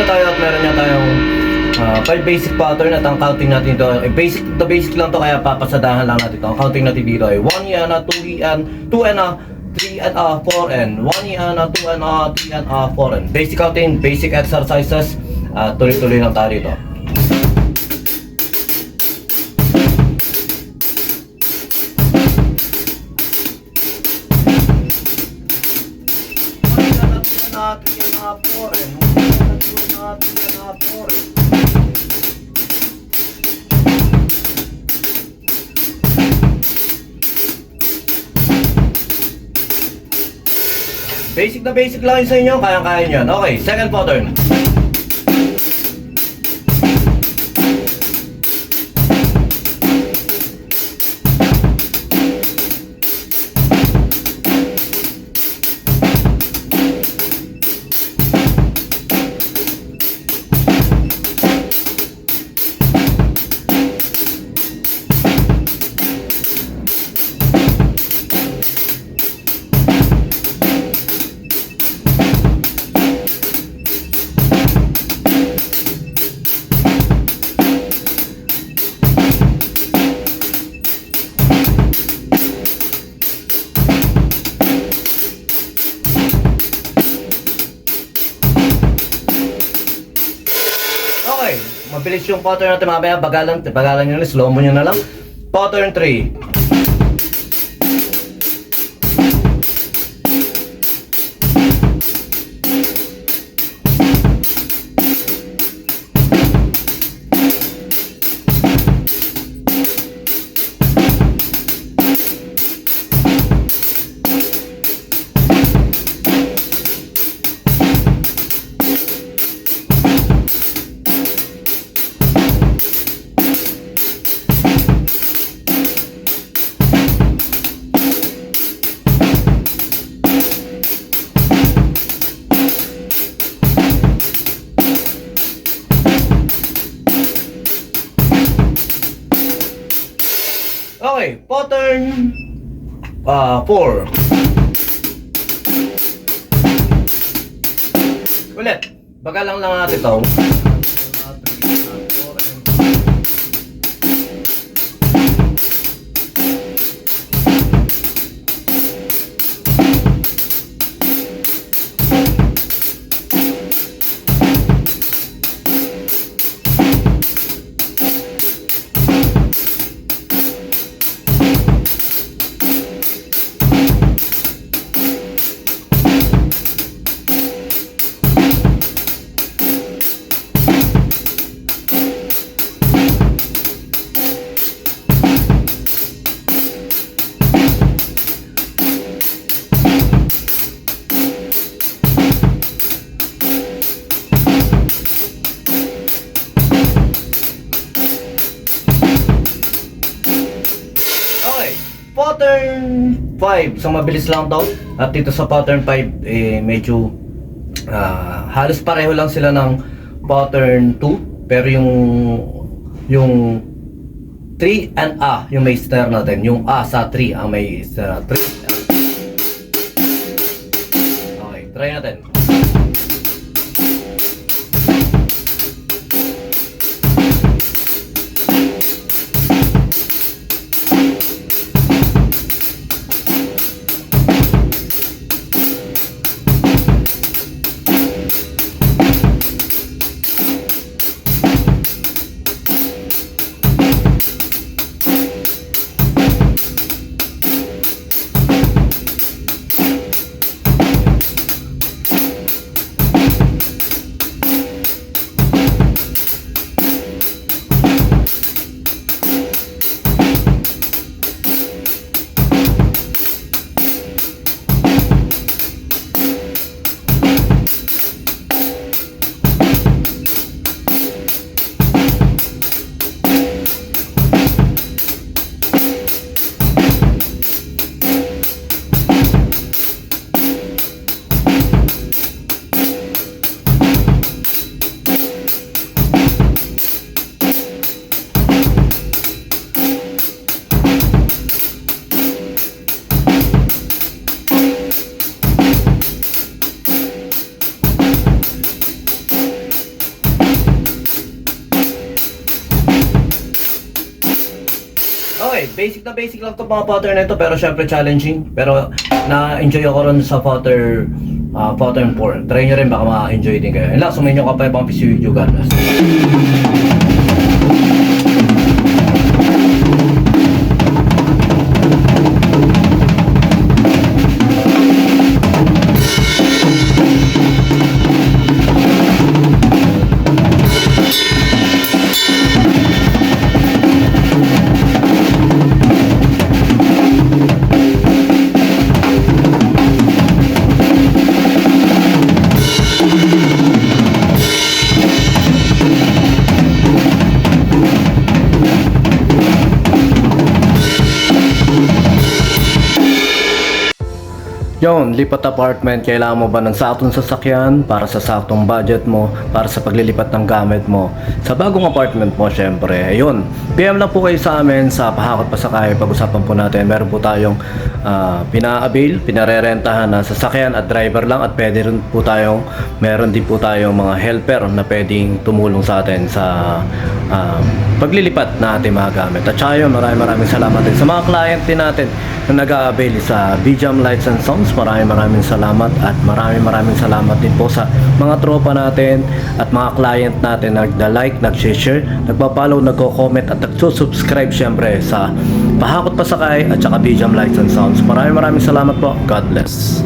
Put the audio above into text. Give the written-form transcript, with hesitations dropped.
na tayo at meron niya tayong 5 basic pattern at ang counting natin ito ay basic lang to, kaya papasadahan lang natin ito. Ang counting natin dito ay 1 yan, 2 yan, 2 and 3 and 4 and 1 yan, 2 and 3 and 4 and basic counting, basic exercises. Tuloy-tuloy lang tayo dito. Basic na basic lang yun sa inyo, kaya-kaya nyo. Okay, second pattern. Okay, mabilis yung pattern natin mamaya. Bagalan nyo na, slow mo nyo na lang. Pattern 3. Okay, pattern 4. Ulit, bagalang lang natin ito. Pattern 5, so mabilis lang to. At dito sa pattern 5 medyo halos pareho lang sila ng pattern 2, pero yung 3 and yung may snare natin, yung sa 3 ang may snare. 3. Okay, try natin. Okay, basic lang to mga pattern na ito, pero syempre challenging. Pero na-enjoy ako ron sa pattern 4. Try nyo rin, baka ma-enjoy din kayo. Yun lang, sumayin nyo ka pa ibang video, God bless. Yon, lipat apartment, kailangan mo ba ng saktong sasakyan para sa saktong budget mo, para sa paglilipat ng gamit mo sa bagong apartment mo, syempre. Ayun, PM lang po kayo sa amin sa Pahakot Pasakay. Pag-usapan po natin, meron po tayong pina-avail, pinarerentahan na sasakyan at driver lang, at pwede rin po tayong, meron din po tayong mga helper na pwedeng tumulong sa atin sa paglilipat na ating mga gamit. At saka yun, maraming salamat din sa mga client din natin na nag-a-avail sa BJAM Lights and Sounds. Maraming salamat, at maraming salamat din po sa mga tropa natin at mga client natin na nag-like, nag-share, nagpa-follow, nagko-comment at nagsusubscribe syempre sa Pahakot Pasakay at saka BJAM Lights and Sounds. Maraming salamat po. God bless.